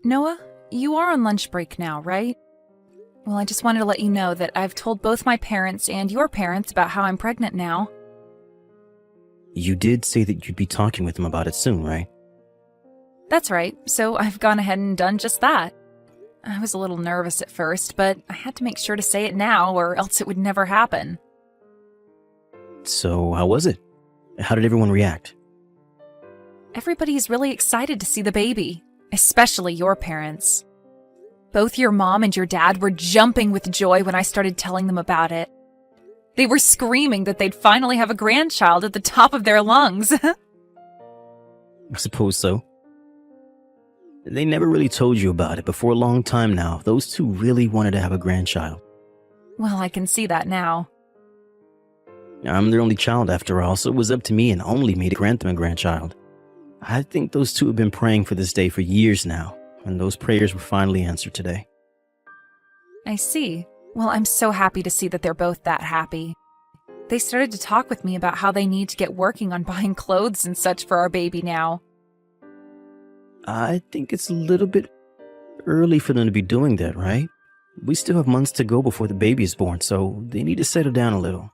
Noah, you are on lunch break now, right? Well, I just wanted to let you know that I've told both my parents and your parents about how I'm pregnant now. You did say that you'd be talking with them about it soon, right? That's right, so I've gone ahead and done just that. I was a little nervous at first, but I had to make sure to say it now or else it would never happen. So, how was it? How did everyone react? Everybody's really excited to see the baby, especially your parents. Both your mom and your dad were jumping with joy when I started telling them about it. They were screaming that they'd finally have a grandchild at the top of their lungs. I suppose so. They never really told you about it, but for a long time now, those two really wanted to have a grandchild. Well, I can see that now. I'm their only child after all, so it was up to me and only me to grant them a grandchild. I think those two have been praying for this day for years now, and those prayers were finally answered today. I see. Well, I'm so happy to see that they're both that happy. They started to talk with me about how they need to get working on buying clothes and such for our baby now. I think it's a little bit early for them to be doing that, right? We still have months to go before the baby is born, so they need to settle down a little.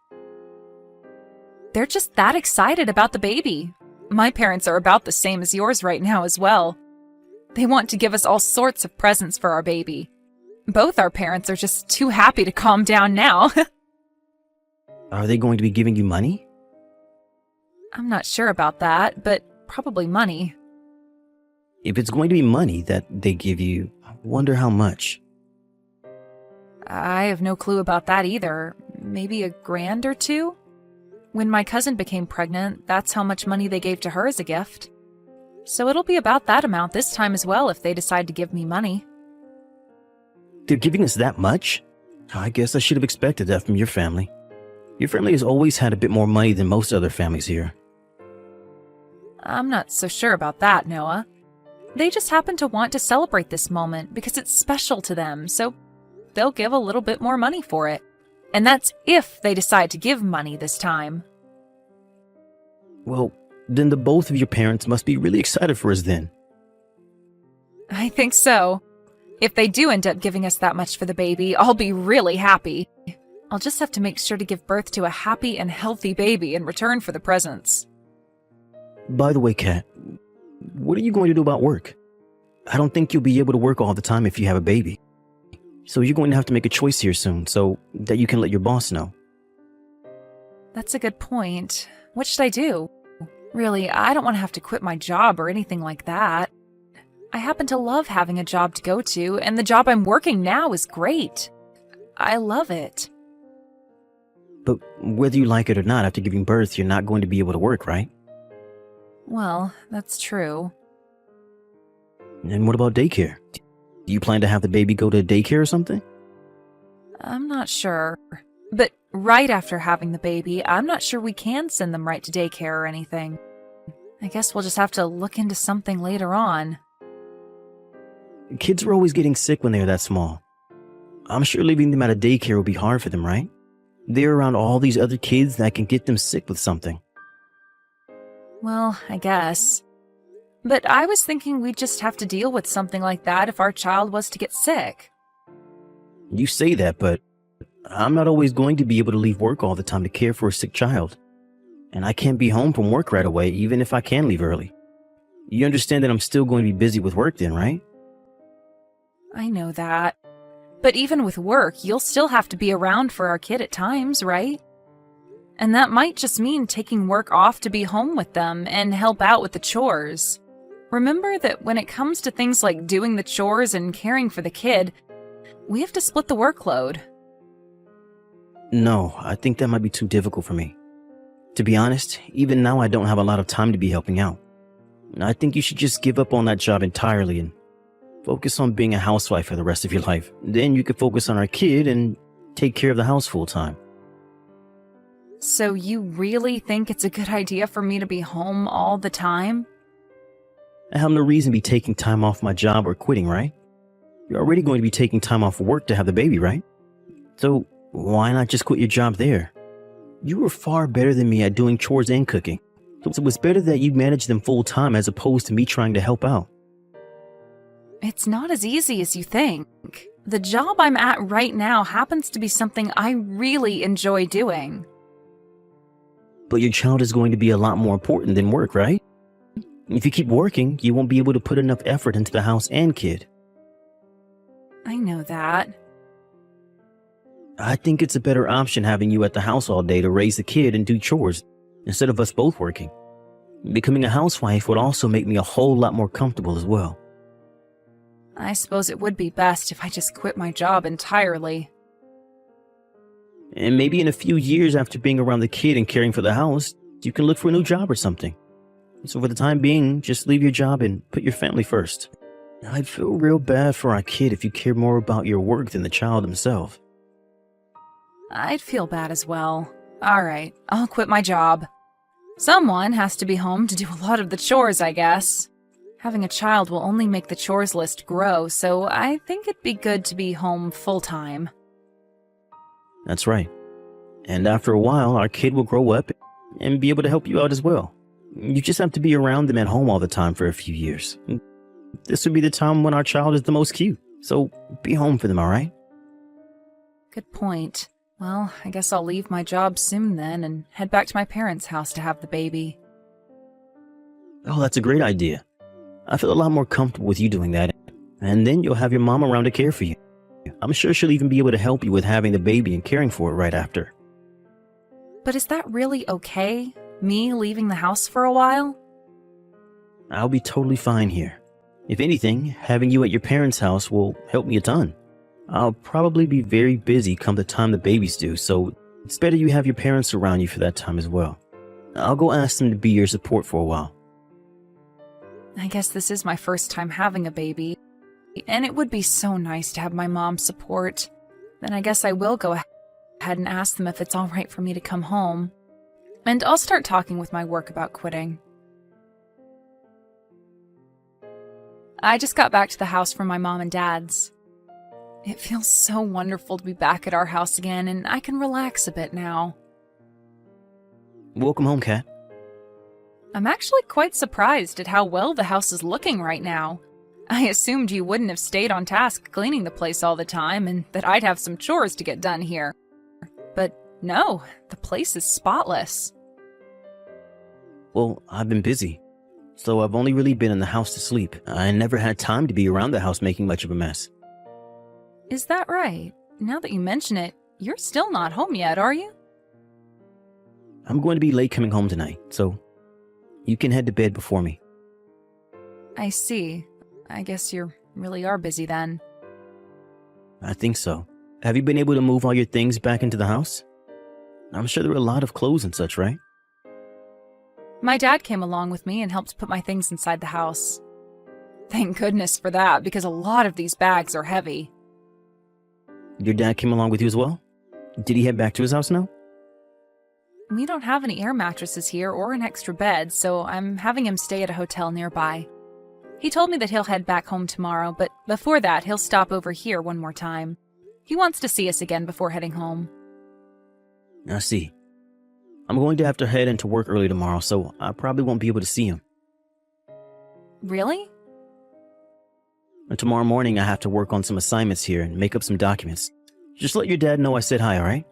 They're just that excited about the baby. My parents are about the same as yours right now as well. They want to give us all sorts of presents for our baby. Both our parents are just too happy to calm down now. Are they going to be giving you money? I'm not sure about that, but probably money. If it's going to be money that they give you, I wonder how much. I have no clue about that either. Maybe $1,000 or $2? When my cousin became pregnant, that's how much money they gave to her as a gift. So it'll be about that amount this time as well if they decide to give me money. They're giving us that much? I guess I should have expected that from your family. Your family has always had a bit more money than most other families here. I'm not so sure about that, Noah. They just happen to want to celebrate this moment because it's special to them, so they'll give a little bit more money for it. And that's if they decide to give money this time. Well, then the both of your parents must be really excited for us then. I think so. If they do end up giving us that much for the baby, I'll be really happy. I'll just have to make sure to give birth to a happy and healthy baby in return for the presents. By the way, Kat, what are you going to do about work? I don't think you'll be able to work all the time if you have a baby. So you're going to have to make a choice here soon so that you can let your boss know. That's a good point. What should I do? Really, I don't want to have to quit my job or anything like that. I happen to love having a job to go to, and the job I'm working now is great. I love it. But whether you like it or not, after giving birth, you're not going to be able to work, right? Well, that's true. And what about daycare? Do you plan to have the baby go to daycare or something? I'm not sure. But right after having the baby, I'm not sure we can send them right to daycare or anything. I guess we'll just have to look into something later on. Kids are always getting sick when they're that small. I'm sure leaving them at a daycare will be hard for them, right? They're around all these other kids that can get them sick with something. Well, I guess. But I was thinking we'd just have to deal with something like that if our child was to get sick. You say that, but I'm not always going to be able to leave work all the time to care for a sick child. And I can't be home from work right away, even if I can leave early. You understand that I'm still going to be busy with work then, right? I know that. But even with work, you'll still have to be around for our kid at times, right? And that might just mean taking work off to be home with them and help out with the chores. Remember that when it comes to things like doing the chores and caring for the kid, we have to split the workload. No, I think that might be too difficult for me. To be honest, even now I don't have a lot of time to be helping out. I think you should just give up on that job entirely and focus on being a housewife for the rest of your life. Then you could focus on our kid and take care of the house full time. So you really think it's a good idea for me to be home all the time? I have no reason to be taking time off my job or quitting, right? You're already going to be taking time off work to have the baby, right? So why not just quit your job there? You were far better than me at doing chores and cooking. So it's better that you manage them full time as opposed to me trying to help out. It's not as easy as you think. The job I'm at right now happens to be something I really enjoy doing. But your child is going to be a lot more important than work, right? If you keep working, you won't be able to put enough effort into the house and kid. I know that. I think it's a better option having you at the house all day to raise the kid and do chores, instead of us both working. Becoming a housewife would also make me a whole lot more comfortable as well. I suppose it would be best if I just quit my job entirely. And maybe in a few years after being around the kid and caring for the house, you can look for a new job or something. So for the time being, just leave your job and put your family first. I'd feel real bad for our kid if you care more about your work than the child himself. I'd feel bad as well. Alright, I'll quit my job. Someone has to be home to do a lot of the chores, I guess. Having a child will only make the chores list grow, so I think it'd be good to be home full-time. That's right. And after a while, our kid will grow up and be able to help you out as well. You just have to be around them at home all the time for a few years. This would be the time when our child is the most cute, so be home for them, alright? Good point. Well, I guess I'll leave my job soon then and head back to my parents' house to have the baby. Oh, that's a great idea. I feel a lot more comfortable with you doing that, and then you'll have your mom around to care for you. I'm sure she'll even be able to help you with having the baby and caring for it right after. But is that really okay? Me leaving the house for a while? I'll be totally fine here. If anything, having you at your parents' house will help me a ton. I'll probably be very busy come the time the baby's due, so it's better you have your parents around you for that time as well. I'll go ask them to be your support for a while. I guess this is my first time having a baby, and it would be so nice to have my mom's support. Then I guess I will go ahead and ask them if it's all right for me to come home. And I'll start talking with my work about quitting. I just got back to the house from my mom and dad's. It feels so wonderful to be back at our house again, and I can relax a bit now. Welcome home, Kat. I'm actually quite surprised at how well the house is looking right now. I assumed you wouldn't have stayed on task cleaning the place all the time and that I'd have some chores to get done here. But no, the place is spotless. Well, I've been busy, so I've only really been in the house to sleep. I never had time to be around the house making much of a mess. Is that right? Now that you mention it, you're still not home yet, are you? I'm going to be late coming home tonight, so you can head to bed before me. I see. I guess you really are busy then. I think so. Have you been able to move all your things back into the house? I'm sure there are a lot of clothes and such, right? My dad came along with me and helped put my things inside the house. Thank goodness for that, because a lot of these bags are heavy. Your dad came along with you as well? Did he head back to his house now? We don't have any air mattresses here or an extra bed, so I'm having him stay at a hotel nearby. He told me that he'll head back home tomorrow, but before that, he'll stop over here one more time. He wants to see us again before heading home. I see. I'm going to have to head into work early tomorrow, so I probably won't be able to see him. Really? And tomorrow morning, I have to work on some assignments here and make up some documents. Just let your dad know I said hi, alright?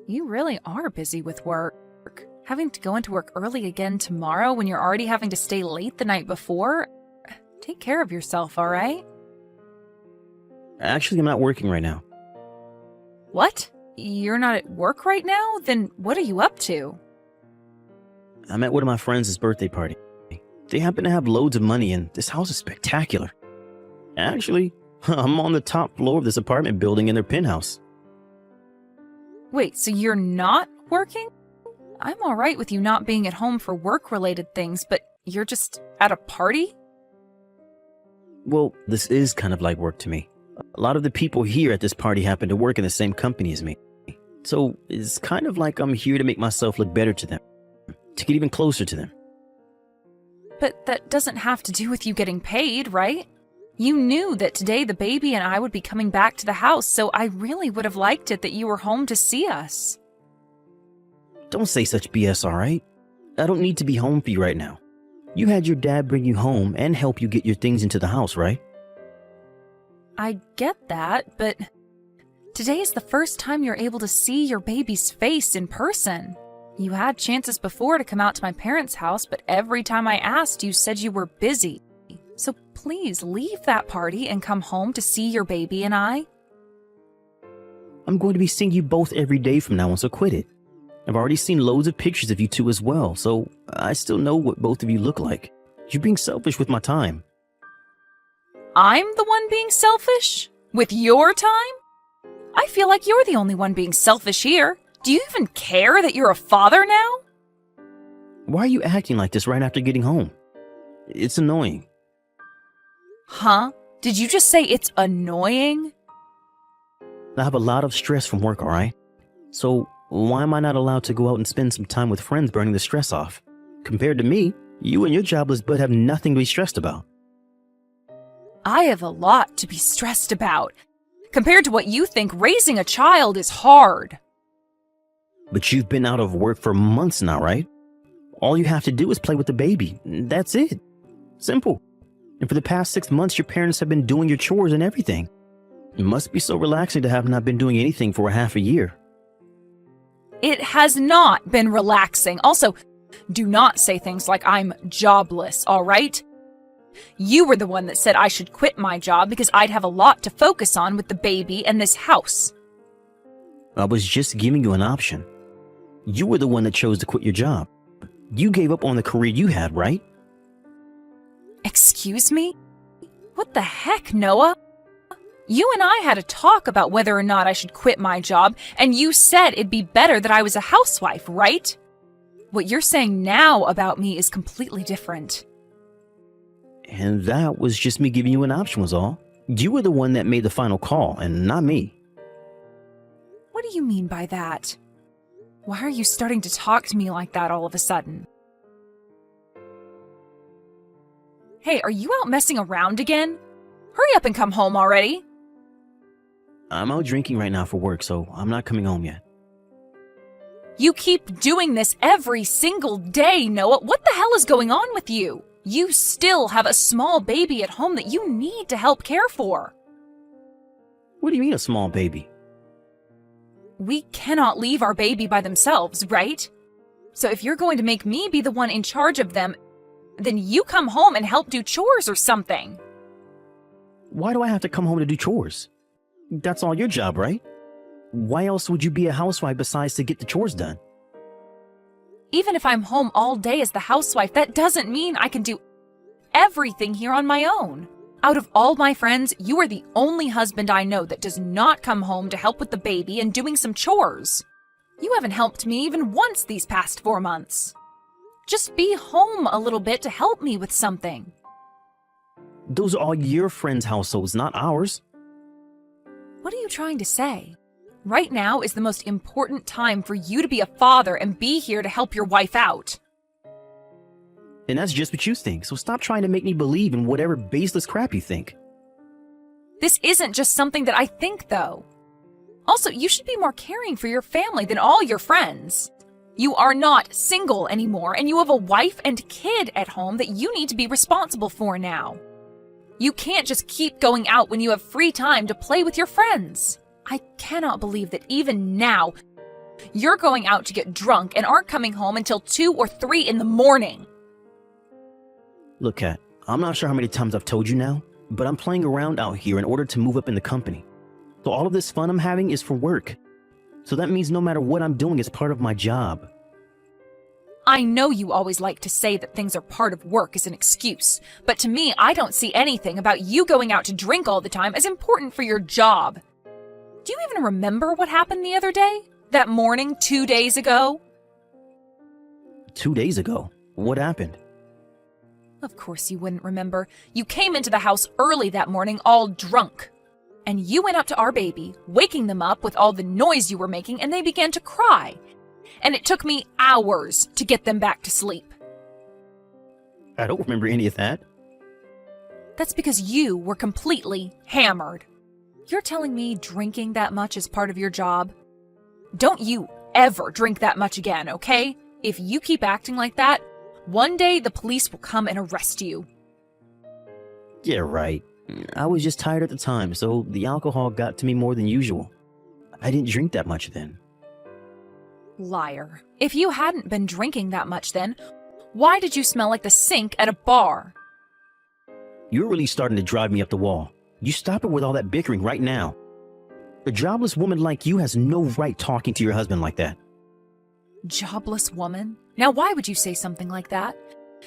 You really are busy with work. Having to go into work early again tomorrow when you're already having to stay late the night before? Take care of yourself, alright? Actually, I'm not working right now. What? You're not at work right now? Then what are you up to? I'm at one of my friends' birthday party. They happen to have loads of money and this house is spectacular. Actually, I'm on the top floor of this apartment building in their penthouse. Wait, so you're not working? I'm alright with you not being at home for work-related things, but you're just at a party? Well, this is kind of like work to me. A lot of the people here at this party happen to work in the same company as me. So it's kind of like I'm here to make myself look better to them, to get even closer to them. But that doesn't have to do with you getting paid, right? You knew that today the baby and I would be coming back to the house, so I really would have liked it that you were home to see us. Don't say such BS, alright? I don't need to be home for you right now. You had your dad bring you home and help you get your things into the house, right? I get that, but today is the first time you're able to see your baby's face in person. You had chances before to come out to my parents' house, but every time I asked, you said you were busy. So please leave that party and come home to see your baby and I. I'm going to be seeing you both every day from now on, so quit it. I've already seen loads of pictures of you two as well, so I still know what both of you look like. You're being selfish with my time. I'm the one being selfish? With your time? I feel like you're the only one being selfish here. Do you even care that you're a father now? Why are you acting like this right after getting home? It's annoying. Huh? Did you just say it's annoying? I have a lot of stress from work, alright? So why am I not allowed to go out and spend some time with friends burning the stress off? Compared to me, you and your jobless butt have nothing to be stressed about. I have a lot to be stressed about. Compared to what you think, raising a child is hard. But you've been out of work for months now, right? All you have to do is play with the baby. That's it. Simple. And for the past 6 months, your parents have been doing your chores and everything. It must be so relaxing to have not been doing anything for a half a year. It has not been relaxing. Also, do not say things like I'm jobless, all right? You were the one that said I should quit my job because I'd have a lot to focus on with the baby and this house. I was just giving you an option. You were the one that chose to quit your job. You gave up on the career you had, right? Excuse me? What the heck, Noah? You and I had a talk about whether or not I should quit my job, and you said it'd be better that I was a housewife, right? What you're saying now about me is completely different. And that was just me giving you an option was all. You were the one that made the final call, and not me. What do you mean by that? Why are you starting to talk to me like that all of a sudden? Hey, are you out messing around again? Hurry up and come home already. I'm out drinking right now for work, so I'm not coming home yet. You keep doing this every single day, Noah. What the hell is going on with you? You still have a small baby at home that you need to help care for. What do you mean a small baby? We cannot leave our baby by themselves, right? So if you're going to make me be the one in charge of them, then you come home and help do chores or something. Why do I have to come home to do chores? That's all your job, right? Why else would you be a housewife besides to get the chores done? Even if I'm home all day as the housewife, that doesn't mean I can do everything here on my own. Out of all my friends, you are the only husband I know that does not come home to help with the baby and doing some chores. You haven't helped me even once these past 4 months. Just be home a little bit to help me with something. Those are all your friends' households, not ours. What are you trying to say? Right now is the most important time for you to be a father and be here to help your wife out. And that's just what you think, so stop trying to make me believe in whatever baseless crap you think. This isn't just something that I think, though. Also, you should be more caring for your family than all your friends. You are not single anymore, and you have a wife and kid at home that you need to be responsible for now. You can't just keep going out when you have free time to play with your friends. I cannot believe that even now, you're going out to get drunk and aren't coming home until 2 or 3 in the morning. Look, Kat, I'm not sure how many times I've told you now, but I'm playing around out here in order to move up in the company. So all of this fun I'm having is for work. So that means no matter what I'm doing, it's part of my job. I know you always like to say that things are part of work as an excuse, but to me, I don't see anything about you going out to drink all the time as important for your job. Do you even remember what happened the other day? That morning 2 days ago? 2 days ago? What happened? Of course you wouldn't remember. You came into the house early that morning all drunk. And you went up to our baby, waking them up with all the noise you were making, and they began to cry. And it took me hours to get them back to sleep. I don't remember any of that. That's because you were completely hammered. You're telling me drinking that much is part of your job? Don't you ever drink that much again, okay? If you keep acting like that, One day the police will come and arrest you. Yeah, right. I was just tired at the time, so the alcohol got to me more than usual. I didn't drink that much then. Liar. If you hadn't been drinking that much then, why did you smell like the sink at a bar? You're really starting to drive me up the wall. You stop it with all that bickering right now. A jobless woman like you has no right talking to your husband like that. Jobless woman? Now why would you say something like that?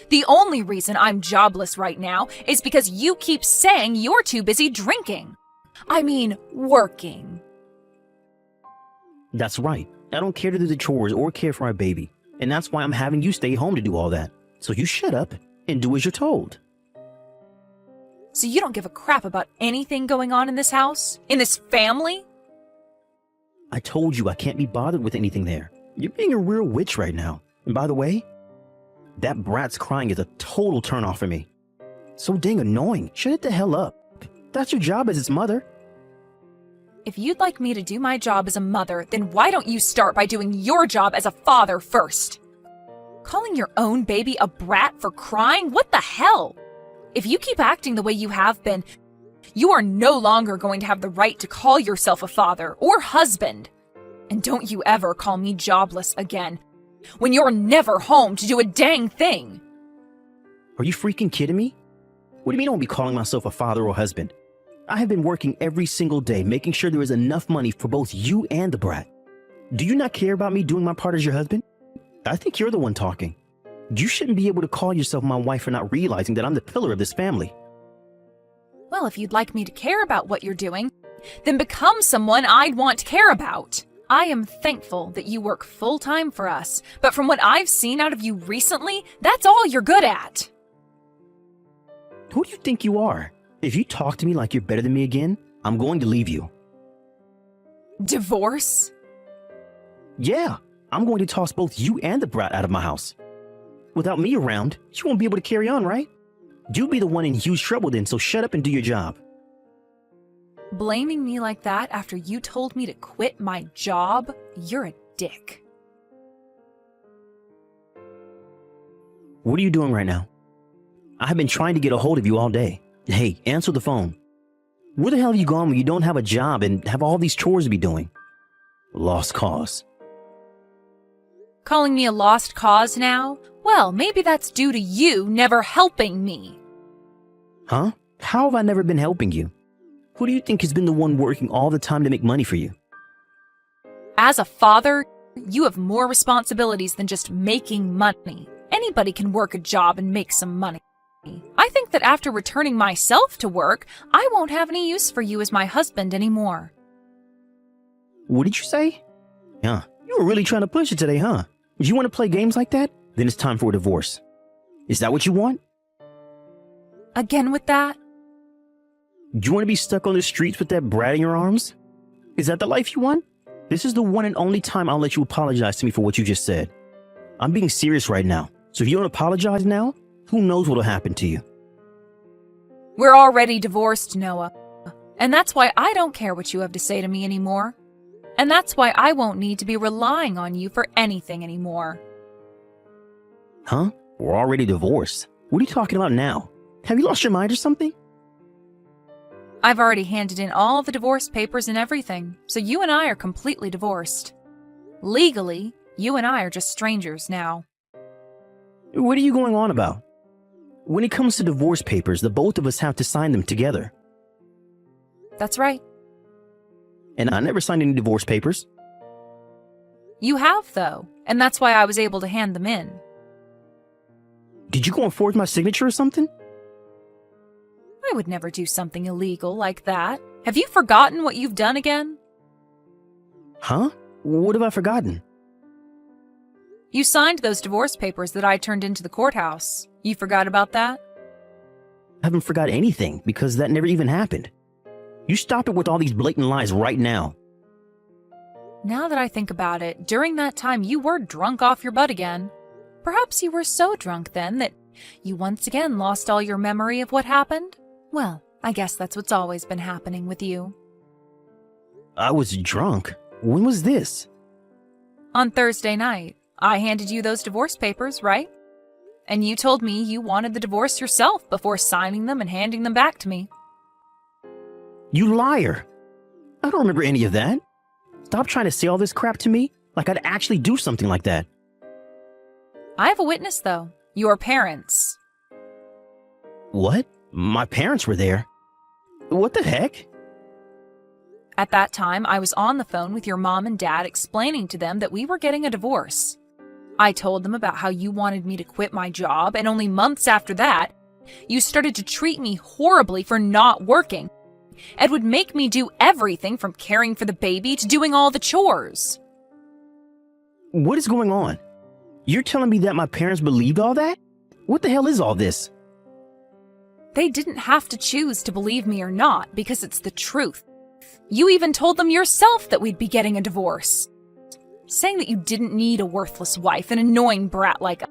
The only reason I'm jobless right now is because you keep saying you're too busy drinking. I mean, working. That's right. I don't care to do the chores or care for our baby. And that's why I'm having you stay home to do all that. So you shut up and do as you're told. So you don't give a crap about anything going on in this house? In this family? I told you I can't be bothered with anything there. You're being a real witch right now. And by the way, that brat's crying is a total turnoff for me. So dang annoying. Shut it the hell up. That's your job as its mother. If you'd like me to do my job as a mother, then why don't you start by doing your job as a father first? Calling your own baby a brat for crying? What the hell? If you keep acting the way you have been, you are no longer going to have the right to call yourself a father or husband. And don't you ever call me jobless again, when you're never home to do a dang thing. Are you freaking kidding me? What do you mean I won't be calling myself a father or husband? I have been working every single day, making sure there is enough money for both you and the brat. Do you not care about me doing my part as your husband? I think you're the one talking. You shouldn't be able to call yourself my wife for not realizing that I'm the pillar of this family. Well, if you'd like me to care about what you're doing, then become someone I'd want to care about. I am thankful that you work full-time for us, but from what I've seen out of you recently, that's all you're good at. Who do you think you are? If you talk to me like you're better than me again, I'm going to leave you. Divorce? Yeah, I'm going to toss both you and the brat out of my house. Without me around, you won't be able to carry on, right? You'll be the one in huge trouble then, so shut up and do your job. Blaming me like that after you told me to quit my job? You're a dick. What are you doing right now? I have been trying to get a hold of you all day. Hey, answer the phone. Where the hell have you gone when you don't have a job and have all these chores to be doing? Lost cause. Calling me a lost cause now? Well, maybe that's due to you never helping me. Huh? How have I never been helping you? Who do you think has been the one working all the time to make money for you? As a father, you have more responsibilities than just making money. Anybody can work a job and make some money. I think that after returning myself to work, I won't have any use for you as my husband anymore. What did you say? Yeah, you were really trying to push it today, huh? Do you want to play games like that? Then it's time for a divorce. Is that what you want? Again with that? Do you want to be stuck on the streets with that brat in your arms? Is that the life you want? This is the one and only time I'll let you apologize to me for what you just said. I'm being serious right now, so if you don't apologize now, who knows what'll happen to you? We're already divorced, Noah. And that's why I don't care what you have to say to me anymore. And that's why I won't need to be relying on you for anything anymore. Huh? We're already divorced. What are you talking about now? Have you lost your mind or something? I've already handed in all the divorce papers and everything, so you and I are completely divorced. Legally, you and I are just strangers now. What are you going on about? When it comes to divorce papers, the both of us have to sign them together. That's right. And I never signed any divorce papers. You have, though, and that's why I was able to hand them in. Did you go and forge my signature or something? I would never do something illegal like that. Have you forgotten what you've done again? Huh? What have I forgotten? You signed those divorce papers that I turned into the courthouse. You forgot about that? I haven't forgot anything because that never even happened. You stop it with all these blatant lies right now. Now that I think about it, during that time you were drunk off your butt again. Perhaps you were so drunk then that you once again lost all your memory of what happened? Well, I guess that's what's always been happening with you. I was drunk. When was this? On Thursday night, I handed you those divorce papers, right? And you told me you wanted the divorce yourself before signing them and handing them back to me. You liar. I don't remember any of that. Stop trying to say all this crap to me like I'd actually do something like that. I have a witness, though. Your parents. What? My parents were there? What the heck? At that time, I was on the phone with your mom and dad explaining to them that we were getting a divorce. I told them about how you wanted me to quit my job, and only months after that, you started to treat me horribly for not working and would make me do everything from caring for the baby to doing all the chores. What is going on? You're telling me that my parents believed all that? What the hell is all this? They didn't have to choose to believe me or not because it's the truth. You even told them yourself that we'd be getting a divorce, saying that you didn't need a worthless wife, an annoying brat like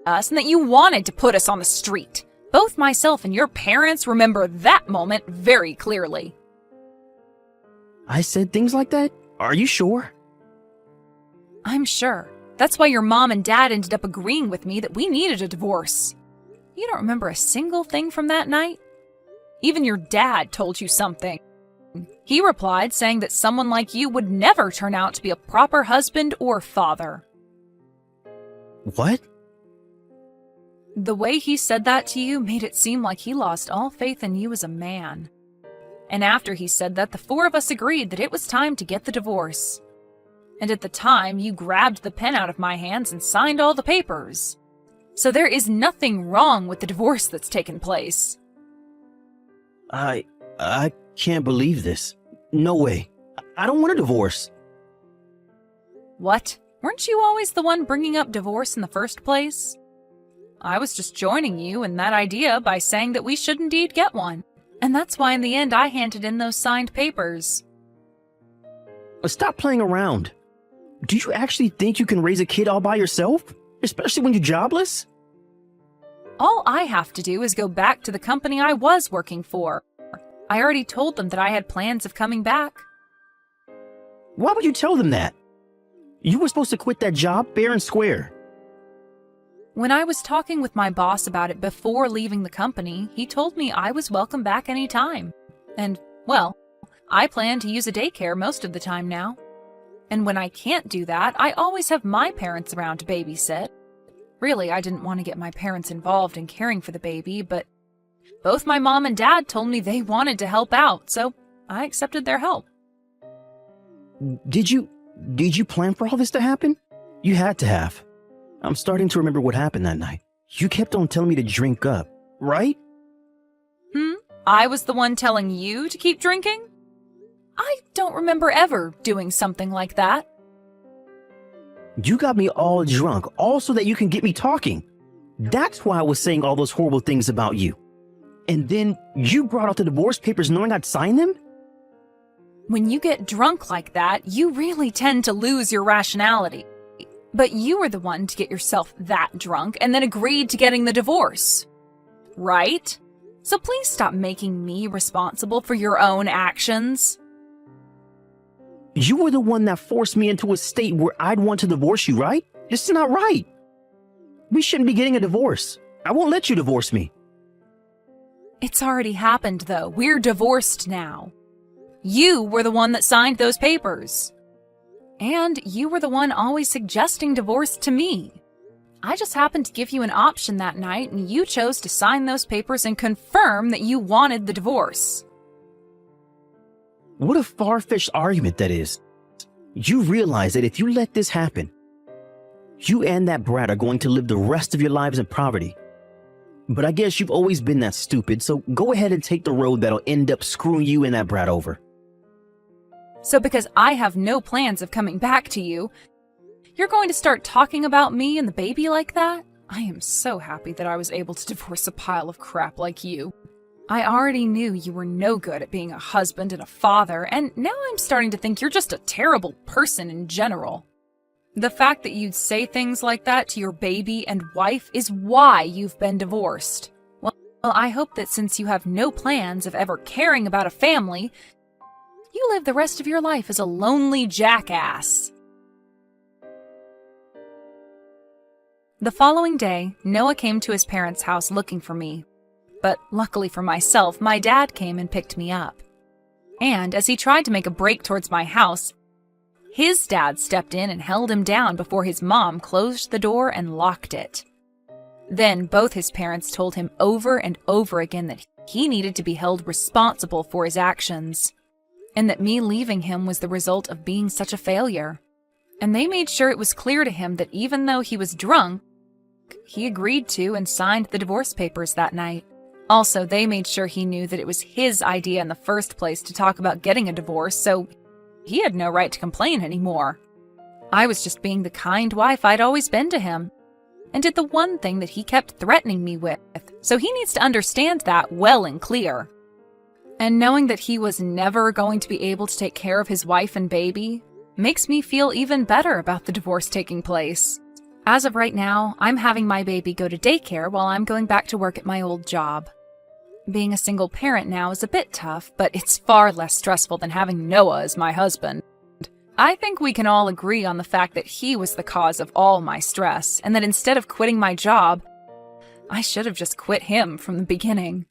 us, and that you wanted to put us on the street. Both myself and your parents remember that moment very clearly. I said things like that? Are you sure? I'm sure. That's why your mom and dad ended up agreeing with me that we needed a divorce. You don't remember a single thing from that night? Even your dad told you something. He replied saying that someone like you would never turn out to be a proper husband or father. What? The way he said that to you made it seem like he lost all faith in you as a man. And after he said that, the four of us agreed that it was time to get the divorce. And at the time, you grabbed the pen out of my hands and signed all the papers. So there is nothing wrong with the divorce that's taken place. I can't believe this. No way. I don't want a divorce. What? Weren't you always the one bringing up divorce in the first place? I was just joining you in that idea by saying that we should indeed get one. And that's why in the end I handed in those signed papers. Stop playing around. Do you actually think you can raise a kid all by yourself? Especially when you're jobless? All I have to do is go back to the company I was working for. I already told them that I had plans of coming back. Why would you tell them that? You were supposed to quit that job fair and square. When I was talking with my boss about it before leaving the company, he told me I was welcome back any time. And, well, I plan to use a daycare most of the time now. And when I can't do that, I always have my parents around to babysit. Really, I didn't want to get my parents involved in caring for the baby, but both my mom and dad told me they wanted to help out, so I accepted their help. Did you plan for all this to happen? You had to have. I'm starting to remember what happened that night. You kept on telling me to drink up, right? I was the one telling you to keep drinking? I don't remember ever doing something like that. You got me all drunk, all so that you can get me talking. That's why I was saying all those horrible things about you. And then you brought out the divorce papers knowing I'd sign them? When you get drunk like that, you really tend to lose your rationality. But you were the one to get yourself that drunk and then agreed to getting the divorce. Right? So please stop making me responsible for your own actions. You were the one that forced me into a state where I'd want to divorce you, right? This is not right. We shouldn't be getting a divorce. I won't let you divorce me. It's already happened, though. We're divorced now. You were the one that signed those papers. And you were the one always suggesting divorce to me. I just happened to give you an option that night, and you chose to sign those papers and confirm that you wanted the divorce. What a far-fetched argument that is. You realize that if you let this happen, you and that brat are going to live the rest of your lives in poverty. But I guess you've always been that stupid, so go ahead and take the road that'll end up screwing you and that brat over. So because I have no plans of coming back to you, you're going to start talking about me and the baby like that? I am so happy that I was able to divorce a pile of crap like you. I already knew you were no good at being a husband and a father, and now I'm starting to think you're just a terrible person in general. The fact that you'd say things like that to your baby and wife is why you've been divorced. Well, I hope that since you have no plans of ever caring about a family, you live the rest of your life as a lonely jackass. The following day, Noah came to his parents' house looking for me. But luckily for myself, my dad came and picked me up. And as he tried to make a break towards my house, his dad stepped in and held him down before his mom closed the door and locked it. Then both his parents told him over and over again that he needed to be held responsible for his actions, and that me leaving him was the result of being such a failure. And they made sure it was clear to him that even though he was drunk, he agreed to and signed the divorce papers that night. Also, they made sure he knew that it was his idea in the first place to talk about getting a divorce, so he had no right to complain anymore. I was just being the kind wife I'd always been to him, and did the one thing that he kept threatening me with, so he needs to understand that well and clear. And knowing that he was never going to be able to take care of his wife and baby makes me feel even better about the divorce taking place. As of right now, I'm having my baby go to daycare while I'm going back to work at my old job. Being a single parent now is a bit tough, but it's far less stressful than having Noah as my husband. I think we can all agree on the fact that he was the cause of all my stress, and that instead of quitting my job, I should have just quit him from the beginning.